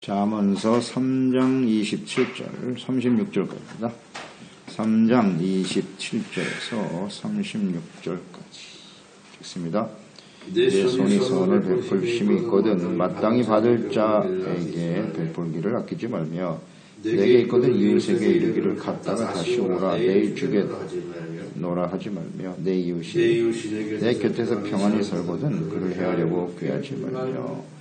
잠언서 3장 27절, 36절까지입니다. 3장 27절에서 36절까지 읽습니다. 내 손이 선을 베풀 힘이 있거든 마땅히 받을 자에게 베풀기를 아끼지 말며 내게 있거든 이웃에게 이르기를 갔다가 다시 오라 내일 주겠노라 하지 말며 내 이웃이 내 곁에서 평안히 살거든 그를 해하려고 꾀하지 말며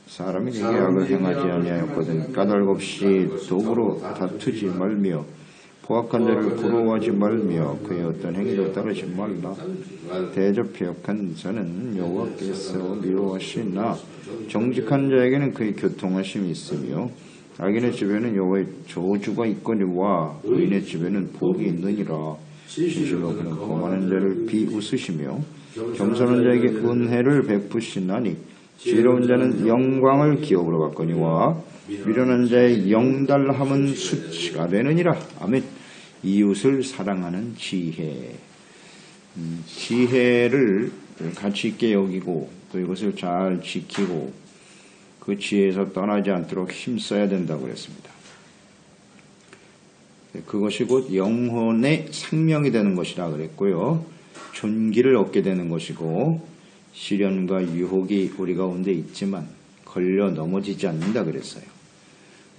사람이 내게 악을 행하지 아니하였거든 까닭없이 도구로 다투지 말며 포악한 자를 부러워하지 말며 그의 어떤 행위도 따르지 말라. 대접해역한 자는 여호와께서 미워하시나 정직한 자에게는 그의 교통하심이 있으며 악인의 집에는 여호와의 저주가 있거니와 의인의 집에는 복이 있느니라. 진실로 그는 거만한 자를 비웃으시며 겸손한 자에게 은혜를 베푸시나니 지혜로운 자는 영광을 기업으로 받거니와 미련한 자의 영달함은 수치가 되느니라. 아멘. 이웃을 사랑하는 지혜. 지혜를 가치 있게 여기고 또 이것을 잘 지키고 그 지혜에서 떠나지 않도록 힘써야 된다고 그랬습니다. 그것이 곧 영혼의 생명이 되는 것이라 그랬고요. 존귀를 얻게 되는 것이고 시련과 유혹이 우리 가운데 있지만 걸려 넘어지지 않는다 그랬어요.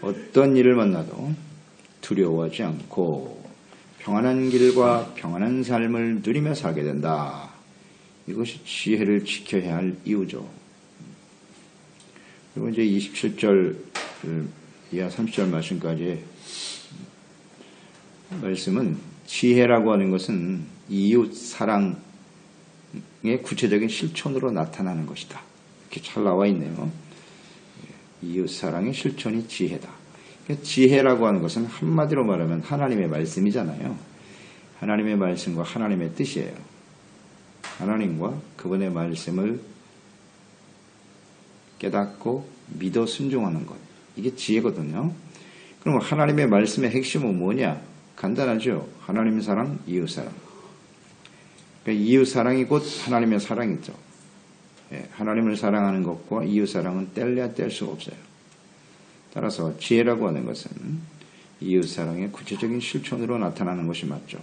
어떤 일을 만나도 두려워하지 않고 평안한 길과 평안한 삶을 누리며 살게 된다. 이것이 지혜를 지켜야 할 이유죠. 그리고 이제 27절 이하 30절 말씀까지 말씀은 지혜라고 하는 것은 이웃 사랑의 구체적인 실천으로 나타나는 것이다. 이렇게 잘 나와 있네요. 이웃 사랑의 실천이 지혜다. 지혜라고 하는 것은 한마디로 말하면 하나님의 말씀이잖아요. 하나님의 말씀과 하나님의 뜻이에요. 하나님과 그분의 말씀을 깨닫고 믿어 순종하는 것. 이게 지혜거든요. 그럼 하나님의 말씀의 핵심은 뭐냐? 간단하죠. 하나님의 사랑, 이웃 사랑. 그러니까 이웃 사랑이 곧 하나님의 사랑이죠. 하나님을 사랑하는 것과 이웃 사랑은 뗄래야 뗄 수가 없어요. 따라서 지혜라고 하는 것은 이웃 사랑의 구체적인 실천으로 나타나는 것이 맞죠.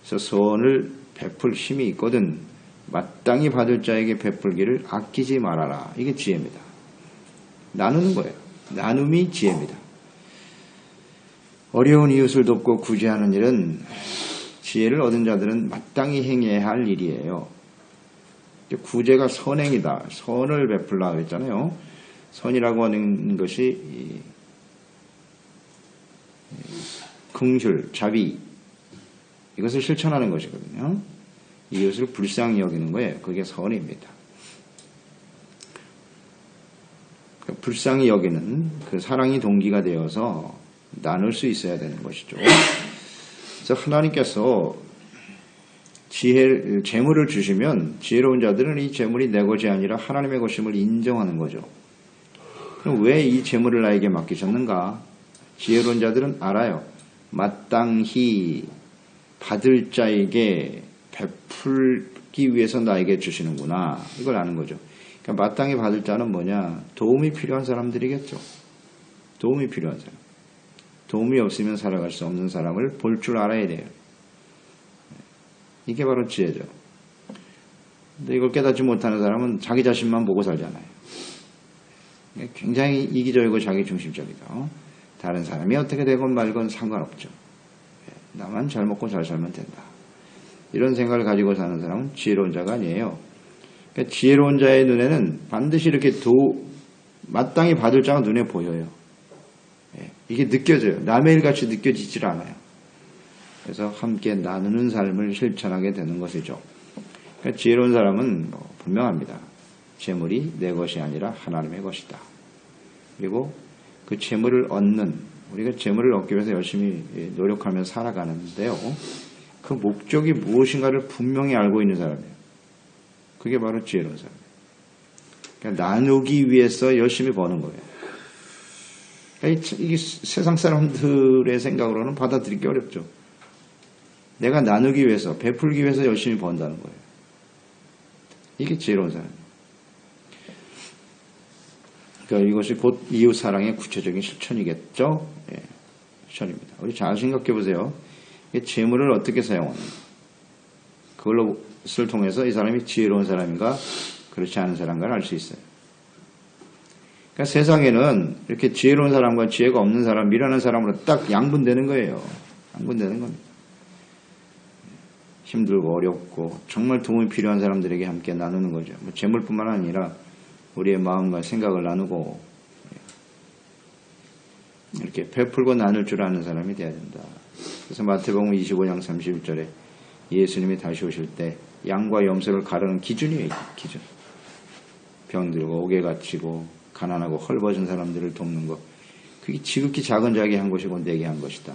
그래서 선을 베풀 힘이 있거든 마땅히 받을 자에게 베풀기를 아끼지 말아라. 이게 지혜입니다. 나누는 거예요. 나눔이 지혜입니다. 어려운 이웃을 돕고 구제하는 일은 지혜를 얻은 자들은 마땅히 행해야 할 일이에요. 구제가 선행이다. 선을 베풀라 했잖아요. 선이라고 하는 것이 긍휼, 자비 이것을 실천하는 것이거든요. 이웃을 불쌍히 여기는 거예요. 그게 선입니다. 불쌍히 여기는 그 사랑이 동기가 되어서 나눌 수 있어야 되는 것이죠. 그래서 하나님께서 재물을 주시면 지혜로운 자들은 이 재물이 내 것이 아니라 하나님의 것임을 인정하는 거죠. 그럼 왜 이 재물을 나에게 맡기셨는가? 지혜로운 자들은 알아요. 마땅히 받을 자에게 베풀기 위해서 나에게 주시는구나. 이걸 아는 거죠. 그러니까 마땅히 받을 자는 뭐냐? 도움이 필요한 사람들이겠죠. 도움이 필요한 사람. 도움이 없으면 살아갈 수 없는 사람을 볼 줄 알아야 돼요. 이게 바로 지혜죠. 근데 이걸 깨닫지 못하는 사람은 자기 자신만 보고 살잖아요. 굉장히 이기적이고 자기중심적이죠. 다른 사람이 어떻게 되건 말건 상관없죠. 나만 잘 먹고 잘 살면 된다. 이런 생각을 가지고 사는 사람은 지혜로운 자가 아니에요. 그러니까 지혜로운 자의 눈에는 반드시 이렇게 마땅히 받을 자가 눈에 보여요. 이게 느껴져요. 남의 일같이 느껴지질 않아요. 그래서 함께 나누는 삶을 실천하게 되는 것이죠. 그러니까 지혜로운 사람은 분명합니다. 재물이 내 것이 아니라 하나님의 것이다. 그리고 그 재물을 얻는, 우리가 재물을 얻기 위해서 열심히 노력하며 살아가는데요. 그 목적이 무엇인가를 분명히 알고 있는 사람이에요. 그게 바로 지혜로운 사람이에요. 그러니까 나누기 위해서 열심히 버는 거예요. 그러니까 이게 세상 사람들의 생각으로는 받아들이기 어렵죠. 내가 나누기 위해서, 베풀기 위해서 열심히 번다는 거예요. 이게 지혜로운 사람이에요. 그러니까 이것이 곧 이웃사랑의 구체적인 실천이겠죠. 예, 실천입니다. 우리 잘 생각해 보세요. 재물을 어떻게 사용하는가. 그것을 통해서 이 사람이 지혜로운 사람인가 그렇지 않은 사람인가를 알 수 있어요. 그러니까 세상에는 이렇게 지혜로운 사람과 지혜가 없는 사람, 미련한 사람으로 딱 양분되는 거예요. 양분되는 겁니다. 힘들고 어렵고 정말 도움이 필요한 사람들에게 함께 나누는 거죠. 뭐 재물뿐만 아니라 우리의 마음과 생각을 나누고 이렇게 베풀고 나눌 줄 아는 사람이 돼야 된다. 그래서 마태복음 25장 31절에 예수님이 다시 오실 때 양과 염소를 가르는 기준이에요. 기준. 병들고 옥에 갇히고 가난하고 헐벗은 사람들을 돕는 것. 그게 지극히 작은 자에게 한 것이고 내게 한 것이다.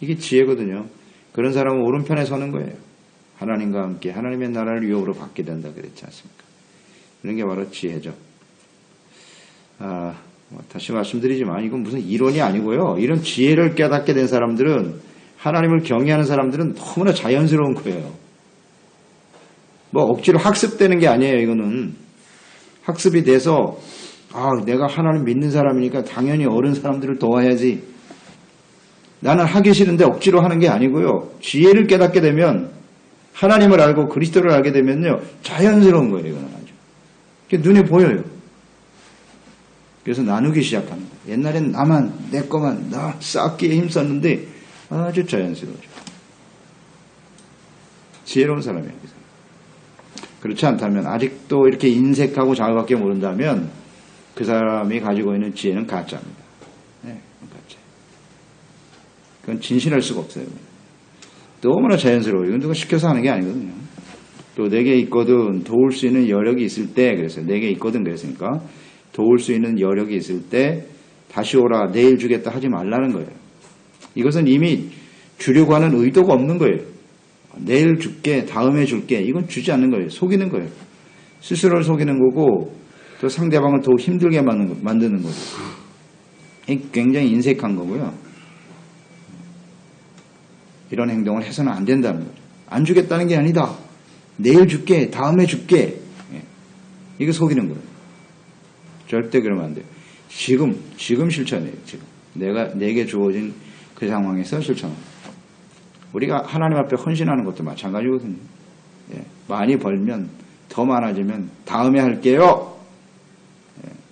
이게 지혜거든요. 그런 사람은 오른편에 서는 거예요. 하나님과 함께 하나님의 나라를 유업으로 받게 된다 그랬지 않습니까? 이런 게 바로 지혜죠. 다시 말씀드리지만 이건 무슨 이론이 아니고요. 이런 지혜를 깨닫게 된 사람들은 하나님을 경외하는 사람들은 너무나 자연스러운 거예요. 뭐 억지로 학습되는 게 아니에요. 이거는 학습이 돼서 내가 하나님 믿는 사람이니까 당연히 어른 사람들을 도와야지. 나는 하기 싫은데 억지로 하는 게 아니고요. 지혜를 깨닫게 되면 하나님을 알고 그리스도를 알게 되면요. 자연스러운 거예요. 이거는 아주. 눈에 보여요. 그래서 나누기 시작합니다. 옛날엔 나만 내 것만 나 쌓기에 힘썼는데 아주 자연스러워져. 지혜로운 사람이에요. 그렇지 않다면 아직도 이렇게 인색하고 자기밖에 모른다면 그 사람이 가지고 있는 지혜는 가짜입니다. 네, 가짜. 그건 진실할 수가 없어요. 너무나 자연스러워요. 이건 누가 시켜서 하는 게 아니거든요. 또 내게 있거든 도울 수 있는 여력이 있을 때 그래서 내게 있거든 그랬으니까 도울 수 있는 여력이 있을 때 다시 오라 내일 주겠다 하지 말라는 거예요. 이것은 이미 주려고 하는 의도가 없는 거예요. 내일 줄게 다음에 줄게 이건 주지 않는 거예요. 속이는 거예요. 스스로를 속이는 거고 또 상대방을 더 힘들게 만드는 거죠. 굉장히 인색한 거고요. 이런 행동을 해서는 안 된다는 거죠. 안 주겠다는 게 아니다. 내일 줄게 다음에 줄게 이거 속이는 거예요. 절대 그러면 안 돼요. 지금 실천해요. 지금 내게 주어진 그 상황에서 실천합니다. 우리가 하나님 앞에 헌신하는 것도 마찬가지거든요. 많이 벌면 더 많아지면 다음에 할게요.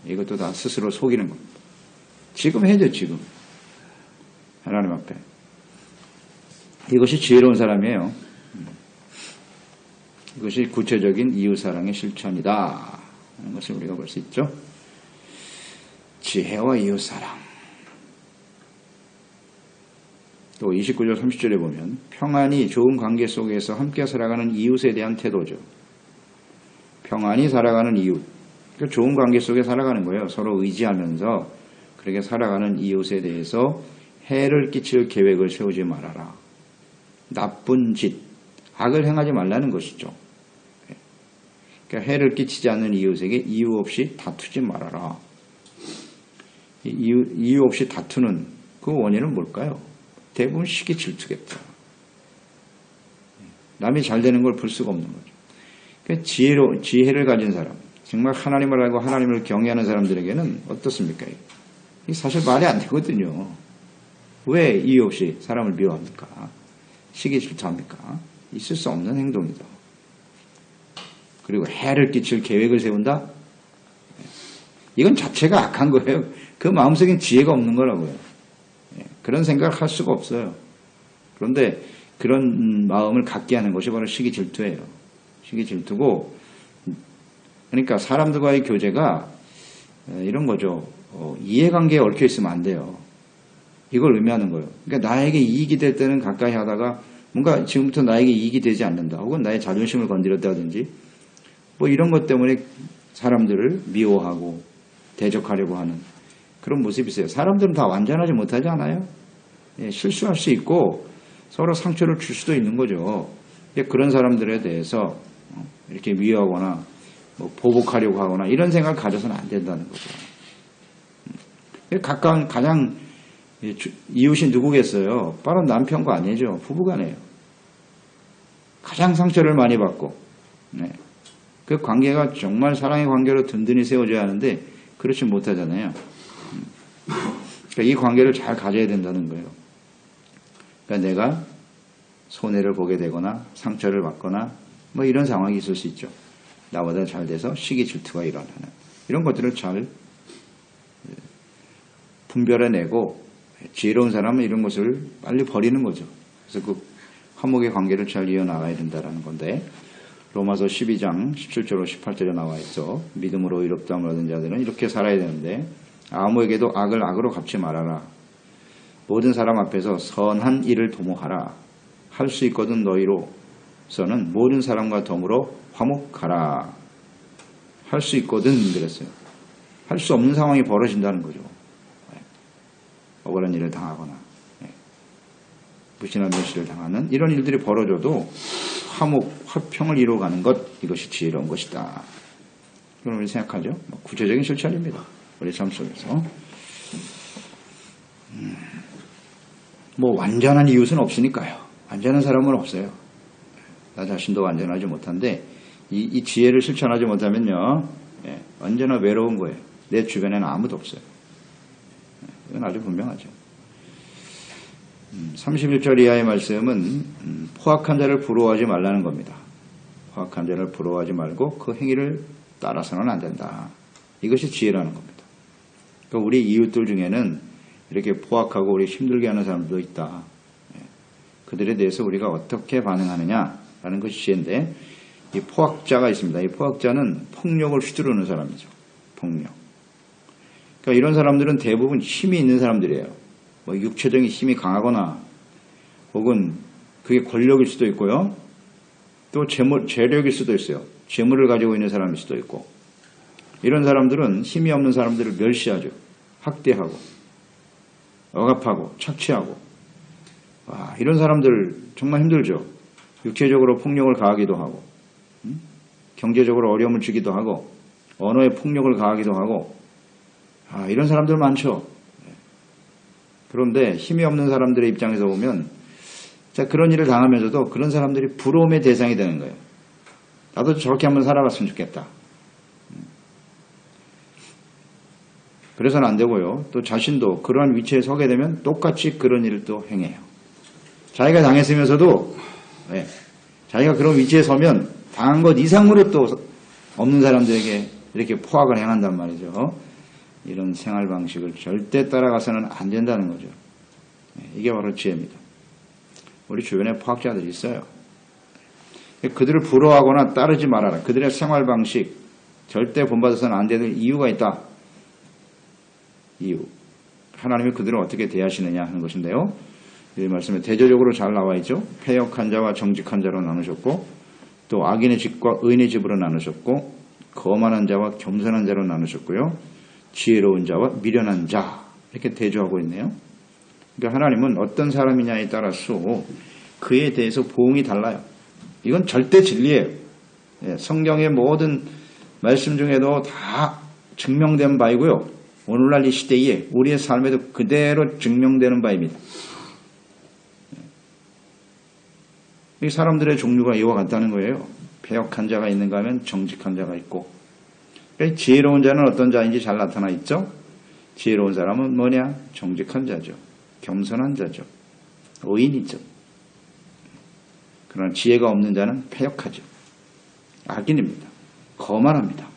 이것도 다 스스로 속이는 겁니다. 지금 해야죠. 지금 하나님 앞에. 이것이 지혜로운 사람이에요. 이것이 구체적인 이웃사랑의 실천이다 하는 것을 우리가 볼 수 있죠. 지혜와 이웃사랑. 또 29절 30절에 보면 평안히 좋은 관계 속에서 함께 살아가는 이웃에 대한 태도죠. 평안히 살아가는 이웃. 그러니까 좋은 관계 속에 살아가는 거예요. 서로 의지하면서 그렇게 살아가는 이웃에 대해서 해를 끼칠 계획을 세우지 말아라. 나쁜 짓, 악을 행하지 말라는 것이죠. 그러니까 해를 끼치지 않는 이웃에게 이유 없이 다투지 말아라. 이유 없이 다투는 그 원인은 뭘까요? 대부분 시기 질투겠죠. 남이 잘 되는 걸 볼 수가 없는 거죠. 그러니까 지혜를 가진 사람, 정말 하나님을 알고 하나님을 경외하는 사람들에게는 어떻습니까? 이게 사실 말이 안 되거든요. 왜 이유 없이 사람을 미워합니까? 시기 질투합니까? 있을 수 없는 행동이다. 그리고 해를 끼칠 계획을 세운다? 이건 자체가 악한 거예요. 그 마음속엔 지혜가 없는 거라고요. 그런 생각을 할 수가 없어요. 그런데 그런 마음을 갖게 하는 것이 바로 시기 질투예요. 시기 질투고, 그러니까 사람들과의 교제가 이런 거죠. 이해관계에 얽혀 있으면 안 돼요. 이걸 의미하는 거예요. 그러니까 나에게 이익이 될 때는 가까이 하다가 뭔가 지금부터 나에게 이익이 되지 않는다. 혹은 나의 자존심을 건드렸다든지 뭐 이런 것 때문에 사람들을 미워하고 대적하려고 하는 그런 모습이 있어요. 사람들은 다 완전하지 못하지 않아요? 실수할 수 있고 서로 상처를 줄 수도 있는 거죠. 그런 사람들에 대해서 이렇게 미워하거나 뭐 보복하려고 하거나 이런 생각을 가져서는 안 된다는 거죠. 가장 이웃이 누구겠어요? 바로 남편과 아내죠. 부부간에요. 가장 상처를 많이 받고 그 관계가 정말 사랑의 관계로 든든히 세워져야 하는데 그렇지 못하잖아요. 그러니까 이 관계를 잘 가져야 된다는 거예요. 그러니까 내가 손해를 보게 되거나 상처를 받거나 뭐 이런 상황이 있을 수 있죠. 나보다 잘 돼서 시기 질투가 일어나는 이런 것들을 잘 분별해내고 지혜로운 사람은 이런 것을 빨리 버리는 거죠. 그래서 그 화목의 관계를 잘 이어나가야 된다는 건데 로마서 12장 17절로 18절에 나와 있죠. 믿음으로 의롭다함을 얻은 자들은 이렇게 살아야 되는데 아무에게도 악을 악으로 갚지 말아라. 모든 사람 앞에서 선한 일을 도모하라. 할 수 있거든 너희로서는 모든 사람과 더불어 화목하라. 할 수 있거든 그랬어요. 할 수 없는 상황이 벌어진다는 거죠. 억울한 일을 당하거나 무신한 멸시를 당하는 이런 일들이 벌어져도 화목, 화평을 이루어가는 것 이것이 지혜로운 것이다. 그런 우리 생각하죠. 구체적인 실천입니다. 우리 삶 속에서 뭐 완전한 이웃은 없으니까요. 완전한 사람은 없어요. 나 자신도 완전하지 못한데 이 지혜를 실천하지 못하면요 언제나 외로운 거예요. 내 주변에는 아무도 없어요. 이건 아주 분명하죠. 31절 이하의 말씀은 포악한 자를 부러워하지 말라는 겁니다. 포악한 자를 부러워하지 말고 그 행위를 따라서는 안 된다. 이것이 지혜라는 겁니다. 그러니까 우리 이웃들 중에는 이렇게 포악하고 우리 힘들게 하는 사람도 있다. 그들에 대해서 우리가 어떻게 반응하느냐라는 것이 지혜인데 이 포악자가 있습니다. 이 포악자는 폭력을 휘두르는 사람이죠. 폭력. 그러니까 이런 사람들은 대부분 힘이 있는 사람들이에요. 뭐 육체적인 힘이 강하거나 혹은 그게 권력일 수도 있고요. 또 재력일 수도 있어요. 재물을 가지고 있는 사람일 수도 있고 이런 사람들은 힘이 없는 사람들을 멸시하죠. 학대하고 억압하고 착취하고 이런 사람들 정말 힘들죠. 육체적으로 폭력을 가하기도 하고 경제적으로 어려움을 주기도 하고 언어의 폭력을 가하기도 하고 이런 사람들 많죠. 그런데 힘이 없는 사람들의 입장에서 보면 그런 일을 당하면서도 그런 사람들이 부러움의 대상이 되는 거예요. 나도 저렇게 한번 살아봤으면 좋겠다. 그래서는 안 되고요. 또 자신도 그러한 위치에 서게 되면 똑같이 그런 일을 또 행해요. 자기가 당했으면서도 자기가 그런 위치에 서면 당한 것 이상으로 또 없는 사람들에게 이렇게 포악을 행한단 말이죠. 이런 생활 방식을 절대 따라가서는 안 된다는 거죠. 이게 바로 지혜입니다. 우리 주변에 포악자들이 있어요. 그들을 부러워하거나 따르지 말아라. 그들의 생활 방식 절대 본받아서는 안 되는 이유가 있다. 이유. 하나님이 그들을 어떻게 대하시느냐 하는 것인데요. 이 말씀에 대조적으로 잘 나와 있죠. 패역한 자와 정직한 자로 나누셨고 또 악인의 집과 의인의 집으로 나누셨고 거만한 자와 겸손한 자로 나누셨고요. 지혜로운 자와 미련한 자 이렇게 대조하고 있네요. 그러니까 하나님은 어떤 사람이냐에 따라서 그에 대해서 보응이 달라요. 이건 절대 진리예요. 성경의 모든 말씀 중에도 다 증명된 바이고요. 오늘날 이 시대에 우리의 삶에도 그대로 증명되는 바입니다. 이 사람들의 종류가 이와 같다는 거예요. 패역한 자가 있는가 하면 정직한 자가 있고 그러니까 지혜로운 자는 어떤 자인지 잘 나타나 있죠. 지혜로운 사람은 뭐냐? 정직한 자죠. 겸손한 자죠. 의인이죠. 그러나 지혜가 없는 자는 패역하죠. 악인입니다. 거만합니다.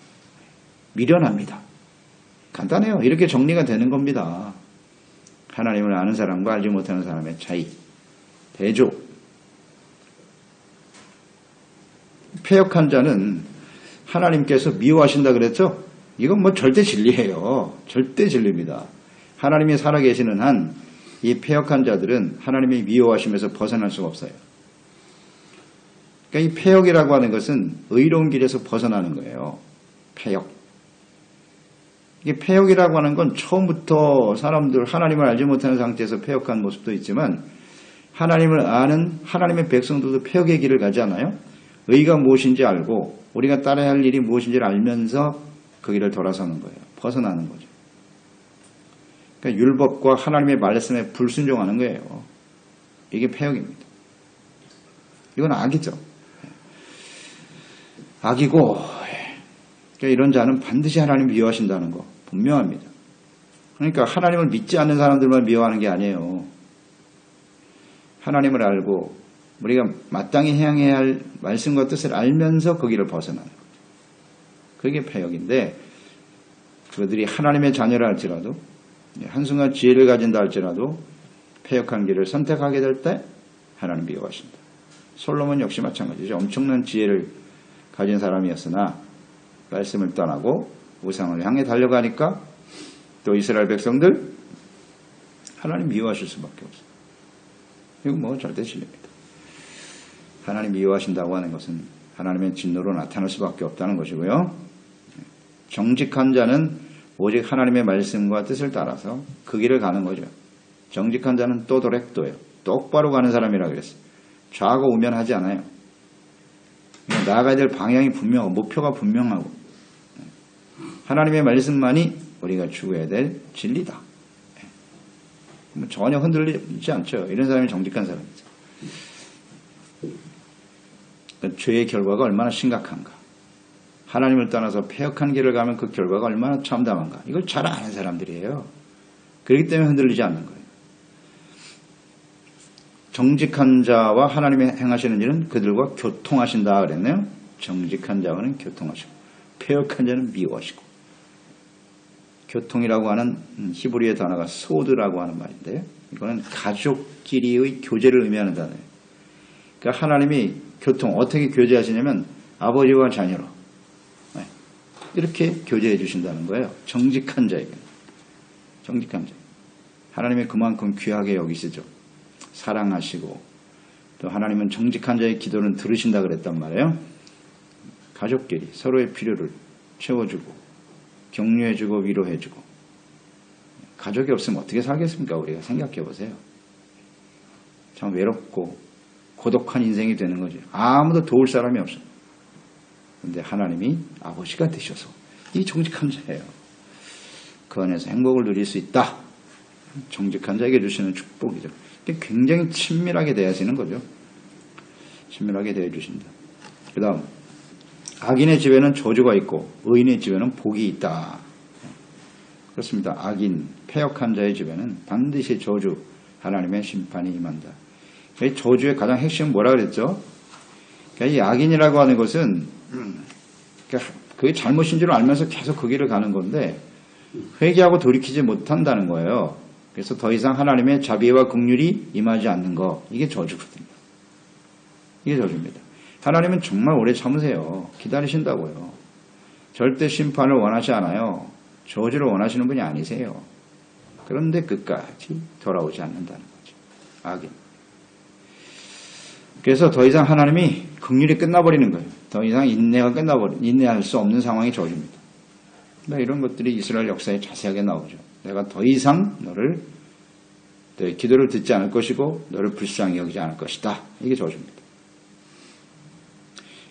미련합니다. 간단해요. 이렇게 정리가 되는 겁니다. 하나님을 아는 사람과 알지 못하는 사람의 차이. 대조. 패역한 자는 하나님께서 미워하신다 그랬죠? 이건 뭐 절대 진리예요. 절대 진리입니다. 하나님이 살아계시는 한 이 패역한 자들은 하나님이 미워하시면서 벗어날 수가 없어요. 그러니까 이 패역이라고 하는 것은 의로운 길에서 벗어나는 거예요. 패역. 이 패역이라고 하는 건 처음부터 사람들 하나님을 알지 못하는 상태에서 패역한 모습도 있지만 하나님을 아는 하나님의 백성들도 패역의 길을 가지 않아요? 의가 무엇인지 알고 우리가 따라야 할 일이 무엇인지를 알면서 그 길을 돌아서는 거예요. 벗어나는 거죠. 그러니까 율법과 하나님의 말씀에 불순종하는 거예요. 이게 패역입니다. 이건 악이죠. 악이고 그러니까 이런 자는 반드시 하나님 미워하신다는 거. 분명합니다. 그러니까 하나님을 믿지 않는 사람들만 미워하는 게 아니에요. 하나님을 알고 우리가 마땅히 향해야 할 말씀과 뜻을 알면서 거기를 벗어나는 거예요. 그게 패역인데 그들이 하나님의 자녀라 할지라도 한순간 지혜를 가진다 할지라도 패역한 길을 선택하게 될 때 하나님 미워하신다. 솔로몬 역시 마찬가지죠. 엄청난 지혜를 가진 사람이었으나 말씀을 떠나고 우상을 향해 달려가니까 또 이스라엘 백성들 하나님 미워하실 수밖에 없어요. 이건 뭐 절대 진리입니다. 하나님 미워하신다고 하는 것은 하나님의 진노로 나타날 수밖에 없다는 것이고요. 정직한 자는 오직 하나님의 말씀과 뜻을 따라서 그 길을 가는 거죠. 정직한 자는 또도렉도예요. 똑바로 가는 사람이라 그랬어요. 좌고 우면하지 않아요. 나아가야 될 방향이 분명하고 목표가 분명하고 하나님의 말씀만이 우리가 추구해야 될 진리다. 전혀 흔들리지 않죠. 이런 사람이 정직한 사람이죠. 죄의 결과가 얼마나 심각한가. 하나님을 떠나서 패역한 길을 가면 그 결과가 얼마나 참담한가. 이걸 잘 아는 사람들이에요. 그렇기 때문에 흔들리지 않는 거예요. 정직한 자와 하나님이 행하시는 일은 그들과 교통하신다 그랬네요. 정직한 자와는 교통하시고 패역한 자는 미워하시고. 교통이라고 하는 히브리의 단어가 소드라고 하는 말인데요. 이거는 가족끼리의 교제를 의미하는 단어예요. 그러니까 하나님이 교통 어떻게 교제하시냐면 아버지와 자녀로 이렇게 교제해 주신다는 거예요. 정직한 자에게. 정직한 자. 하나님이 그만큼 귀하게 여기시죠. 사랑하시고 또 하나님은 정직한 자의 기도는 들으신다 그랬단 말이에요. 가족끼리 서로의 필요를 채워주고 격려해주고 위로해주고. 가족이 없으면 어떻게 살겠습니까? 우리가 생각해 보세요. 참 외롭고 고독한 인생이 되는 거죠. 아무도 도울 사람이 없어요. 그런데 하나님이 아버지가 되셔서 이 정직한 자예요. 그 안에서 행복을 누릴 수 있다. 정직한 자에게 주시는 축복이죠. 굉장히 친밀하게 대하시는 거죠. 친밀하게 대해주신다. 그 다음 악인의 집에는 저주가 있고 의인의 집에는 복이 있다. 그렇습니다. 악인, 패역한 자의 집에는 반드시 저주, 하나님의 심판이 임한다. 저주의 가장 핵심은 뭐라 그랬죠? 그러니까 이 악인이라고 하는 것은 그게 잘못인 줄 알면서 계속 그 길을 가는 건데 회개하고 돌이키지 못한다는 거예요. 그래서 더 이상 하나님의 자비와 긍휼이 임하지 않는 거, 이게 저주거든요. 이게 저주입니다. 하나님은 정말 오래 참으세요. 기다리신다고요. 절대 심판을 원하지 않아요. 저주를 원하시는 분이 아니세요. 그런데 끝까지 돌아오지 않는다는 거죠. 악인. 그래서 더 이상 하나님이 긍휼이 끝나버리는 거예요. 더 이상 인내할 수 없는 상황이 저주입니다. 이런 것들이 이스라엘 역사에 자세하게 나오죠. 내가 더 이상 너의 기도를 듣지 않을 것이고 너를 불쌍히 여기지 않을 것이다. 이게 저주입니다.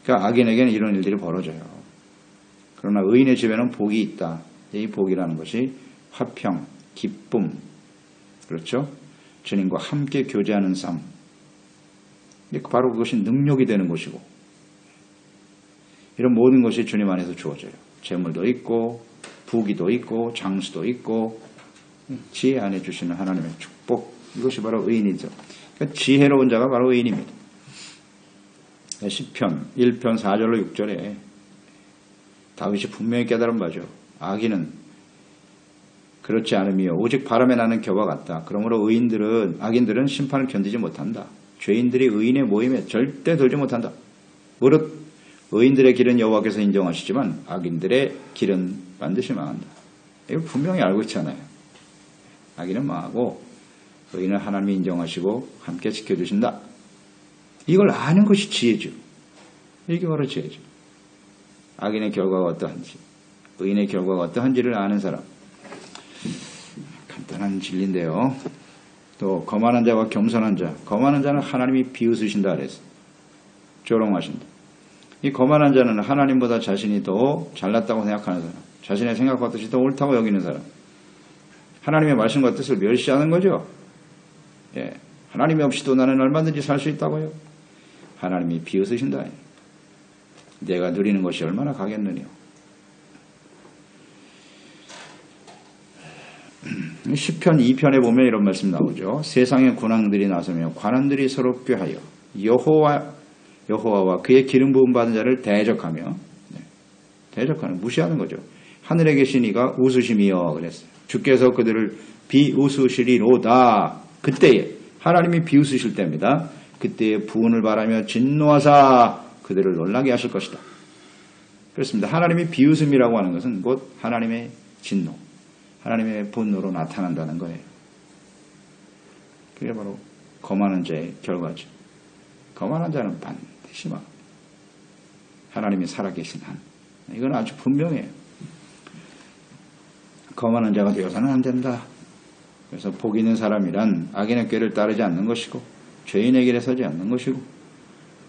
그러니까 악인에게는 이런 일들이 벌어져요. 그러나 의인의 집에는 복이 있다. 이 복이라는 것이 화평, 기쁨, 그렇죠? 주님과 함께 교제하는 삶. 바로 그것이 능력이 되는 것이고 이런 모든 것이 주님 안에서 주어져요. 재물도 있고 부귀도 있고 장수도 있고 지혜 안에 주시는 하나님의 축복, 이것이 바로 의인이죠. 그러니까 지혜로운 자가 바로 의인입니다. 시편 1편 4절로 6절에 다윗이 분명히 깨달은 바죠. 악인은 그렇지 않으며 오직 바람에 나는 겨와 같다. 그러므로 악인들은 심판을 견디지 못한다. 죄인들이 의인의 모임에 절대 들지 못한다. 무릇 의인들의 길은 여호와께서 인정하시지만 악인들의 길은 반드시 망한다. 이거 분명히 알고 있잖아요. 악인은 망하고 의인은 하나님이 인정하시고 함께 지켜주신다. 이걸 아는 것이 지혜죠. 이게 바로 지혜죠. 악인의 결과가 어떠한지, 의인의 결과가 어떠한지를 아는 사람. 간단한 진리인데요. 또 거만한 자와 겸손한 자. 거만한 자는 하나님이 비웃으신다 그랬어요. 조롱하신다. 이 거만한 자는 하나님보다 자신이 더 잘났다고 생각하는 사람. 자신의 생각과 뜻이 더 옳다고 여기는 사람. 하나님의 말씀과 뜻을 멸시하는 거죠. 예, 하나님이 없이도 나는 얼마든지 살 수 있다고요. 하나님이 비웃으신다. 내가 누리는 것이 얼마나 가겠느냐. 시편 2편에 보면 이런 말씀 나오죠. 세상의 군왕들이 나서며 관원들이 서로 꾀하여 여호와와 그의 기름 부음 받은 자를 대적하며, 대적하는, 무시하는 거죠. 하늘에 계신 이가 웃으심이여 그랬어요. 주께서 그들을 비웃으시리로다. 그때에 하나님이 비웃으실 때입니다. 그때에 부은을 바라며 진노하사 그들을 놀라게 하실 것이다. 그렇습니다. 하나님이 비웃음이라고 하는 것은 곧 하나님의 진노, 하나님의 분노로 나타난다는 거예요. 그게 바로 거만한 자의 결과죠. 거만한 자는 반드시 막 하나님이 살아계신 한, 이건 아주 분명해요. 거만한 자가 되어서는 안 된다. 그래서 복 있는 사람이란 악인의 꾀를 따르지 않는 것이고 죄인의 길에 서지 않는 것이고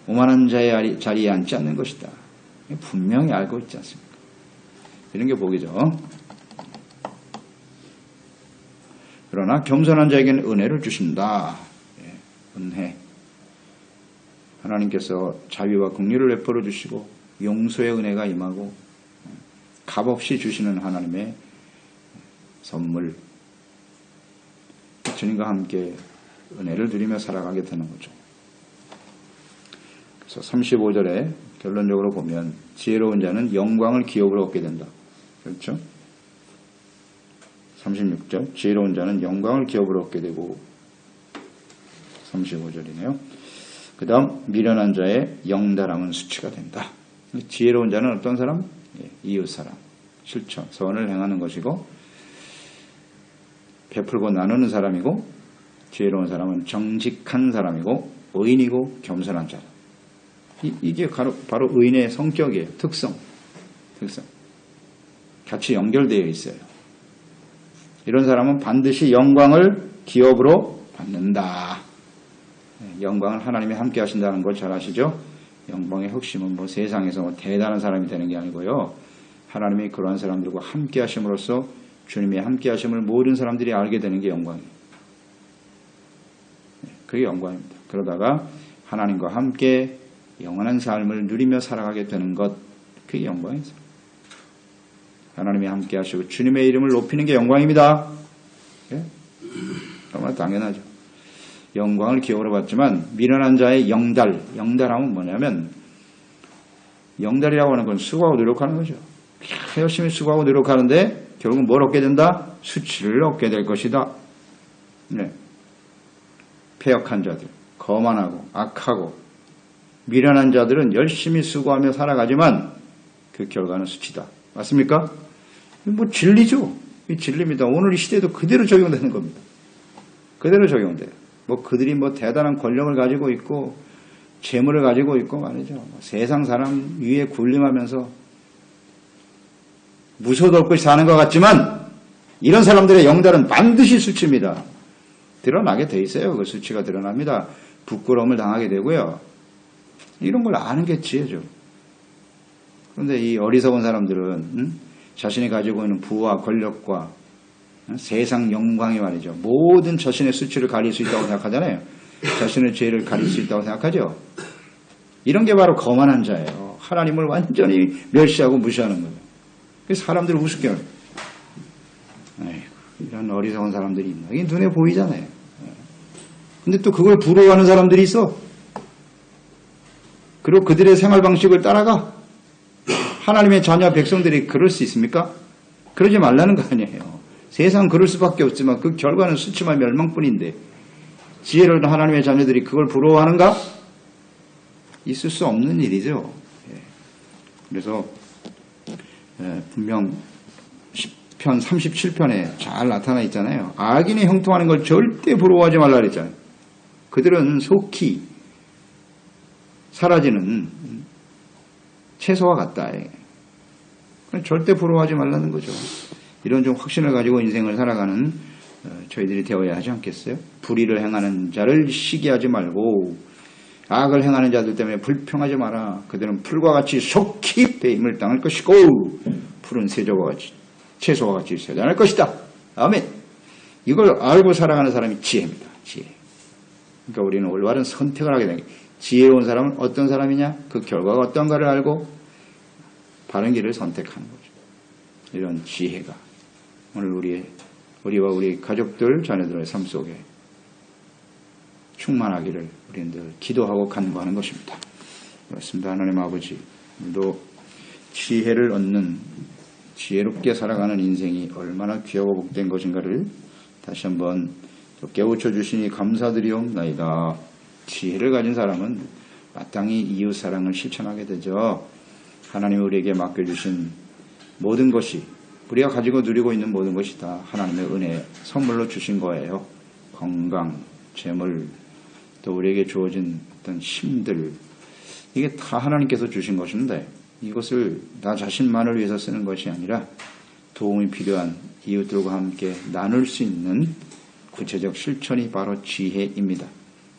오만한 자의 자리에 앉지 않는 것이다. 분명히 알고 있지 않습니까? 이런 게 복이죠. 그러나 겸손한 자에게는 은혜를 주신다. 은혜. 하나님께서 자비와 긍휼을 베풀어 주시고 용서의 은혜가 임하고 값없이 주시는 하나님의 선물. 주님과 함께 은혜를 누리며 살아가게 되는 거죠. 그래서 35절에 결론적으로 보면 지혜로운 자는 영광을 기업으로 얻게 된다. 그렇죠? 36절 지혜로운 자는 영광을 기업으로 얻게 되고 35절이네요. 그 다음 미련한 자의 영달함은 수치가 된다. 지혜로운 자는 어떤 사람? 이웃사람, 실천, 선을 행하는 것이고 베풀고 나누는 사람이고 지혜로운 사람은 정직한 사람이고 의인이고 겸손한 자다. 이게 바로 의인의 성격이에요. 특성. 같이 연결되어 있어요. 이런 사람은 반드시 영광을 기업으로 받는다. 영광을 하나님이 함께 하신다는 걸 잘 아시죠? 영광의 흑심은 세상에서 대단한 사람이 되는 게 아니고요. 하나님이 그러한 사람들과 함께 하심으로써 주님의 함께 하심을 모든 사람들이 알게 되는 게 영광이에요. 그게 영광입니다. 그러다가 하나님과 함께 영원한 삶을 누리며 살아가게 되는 것, 그게 영광이죠. 하나님이 함께 하시고 주님의 이름을 높이는 게 영광입니다. 예? 정말 당연하죠. 영광을 기업으로 받지만 미련한 자의 영달함은 뭐냐면 영달이라고 하는 건 수고하고 노력하는 거죠. 열심히 수고하고 노력하는데 결국은 뭘 얻게 된다? 수치를 얻게 될 것이다. 네. 패역한 자들, 거만하고 악하고 미련한 자들은 열심히 수고하며 살아가지만 그 결과는 수치다. 맞습니까? 진리죠. 이 진리입니다. 오늘 이 시대에도 그대로 적용되는 겁니다. 그대로 적용돼요. 그들이 대단한 권력을 가지고 있고 재물을 가지고 있고 말이죠. 세상 사람 위에 군림하면서 무서워도 없이 사는 것 같지만 이런 사람들의 영달은 반드시 수치입니다. 드러나게 돼 있어요. 그 수치가 드러납니다. 부끄러움을 당하게 되고요. 이런 걸 아는 게 지혜죠. 그런데 이 어리석은 사람들은 자신이 가지고 있는 부와 권력과 세상 영광이 말이죠. 모든 자신의 수치를 가릴 수 있다고 생각하잖아요. 자신의 죄를 가릴 수 있다고 생각하죠. 이런 게 바로 거만한 자예요. 하나님을 완전히 멸시하고 무시하는 거예요. 그래서 사람들을 우습게 해요. 이런 어리석은 사람들이 있나. 이게 눈에 보이잖아요. 근데 또 그걸 부러워하는 사람들이 있어. 그리고 그들의 생활 방식을 따라가. 하나님의 자녀 백성들이 그럴 수 있습니까? 그러지 말라는 거 아니에요. 세상 그럴 수밖에 없지만 그 결과는 수치와 멸망뿐인데 지혜로운 하나님의 자녀들이 그걸 부러워하는가? 있을 수 없는 일이죠. 그래서 분명 시편 37편에 잘 나타나 있잖아요. 악인이 형통하는 걸 절대 부러워하지 말라 그랬잖아요. 그들은 속히 사라지는 채소와 같다. 절대 부러워하지 말라는 거죠. 이런 좀 확신을 가지고 인생을 살아가는 저희들이 되어야 하지 않겠어요? 불의를 행하는 자를 시기하지 말고 악을 행하는 자들 때문에 불평하지 마라. 그들은 풀과 같이 속히 배임을 당할 것이고 푸른 세조와 같이 채소와 같이 세단할 것이다. 아멘. 이걸 알고 살아가는 사람이 지혜입니다. 지혜. 그러니까 우리는 올바른 선택을 하게 되는 거예요. 지혜로운 사람은 어떤 사람이냐? 그 결과가 어떤가를 알고 바른 길을 선택하는 거죠. 이런 지혜가 오늘 우리의 우리와 우리 가족들, 자녀들의 삶 속에 충만하기를 우리는 늘 기도하고 간구하는 것입니다. 그렇습니다. 하나님 아버지, 오늘도 지혜를 얻는, 지혜롭게 살아가는 인생이 얼마나 귀하고 복된 것인가를 다시 한번 깨우쳐 주시니 감사드리옵나이다. 지혜를 가진 사람은 마땅히 이웃사랑을 실천하게 되죠. 하나님이 우리에게 맡겨주신 모든 것이, 우리가 가지고 누리고 있는 모든 것이 다 하나님의 은혜 선물로 주신 거예요. 건강, 재물, 또 우리에게 주어진 어떤 힘들, 이게 다 하나님께서 주신 것인데 이것을 나 자신만을 위해서 쓰는 것이 아니라 도움이 필요한 이웃들과 함께 나눌 수 있는 구체적 실천이 바로 지혜입니다.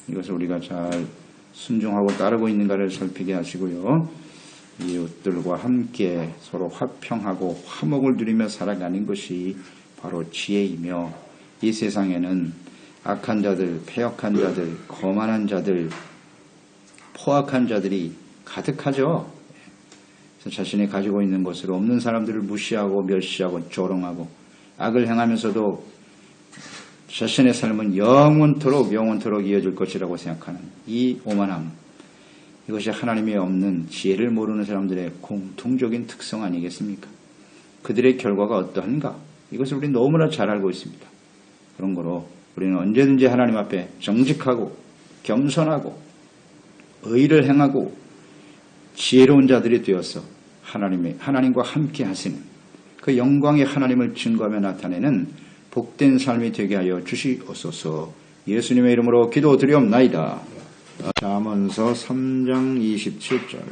이것을 우리가 잘 순종하고 따르고 있는가를 살피게 하시고요. 이웃들과 함께 서로 화평하고 화목을 누리며 살아가는 것이 바로 지혜이며, 이 세상에는 악한 자들, 패역한 자들, 거만한 자들, 포악한 자들이 가득하죠. 그래서 자신이 가지고 있는 것으로 없는 사람들을 무시하고 멸시하고 조롱하고 악을 행하면서도 자신의 삶은 영원토록 이어질 것이라고 생각하는 이 오만함, 이것이 하나님이 없는 지혜를 모르는 사람들의 공통적인 특성 아니겠습니까? 그들의 결과가 어떠한가? 이것을 우리는 너무나 잘 알고 있습니다. 그런 거로 우리는 언제든지 하나님 앞에 정직하고 겸손하고 의를 행하고 지혜로운 자들이 되어서 하나님과 함께 하시는 그 영광의 하나님을 증거하며 나타내는 복된 삶이 되게 하여 주시옵소서. 예수님의 이름으로 기도드리옵나이다. 잠언서 3장 27절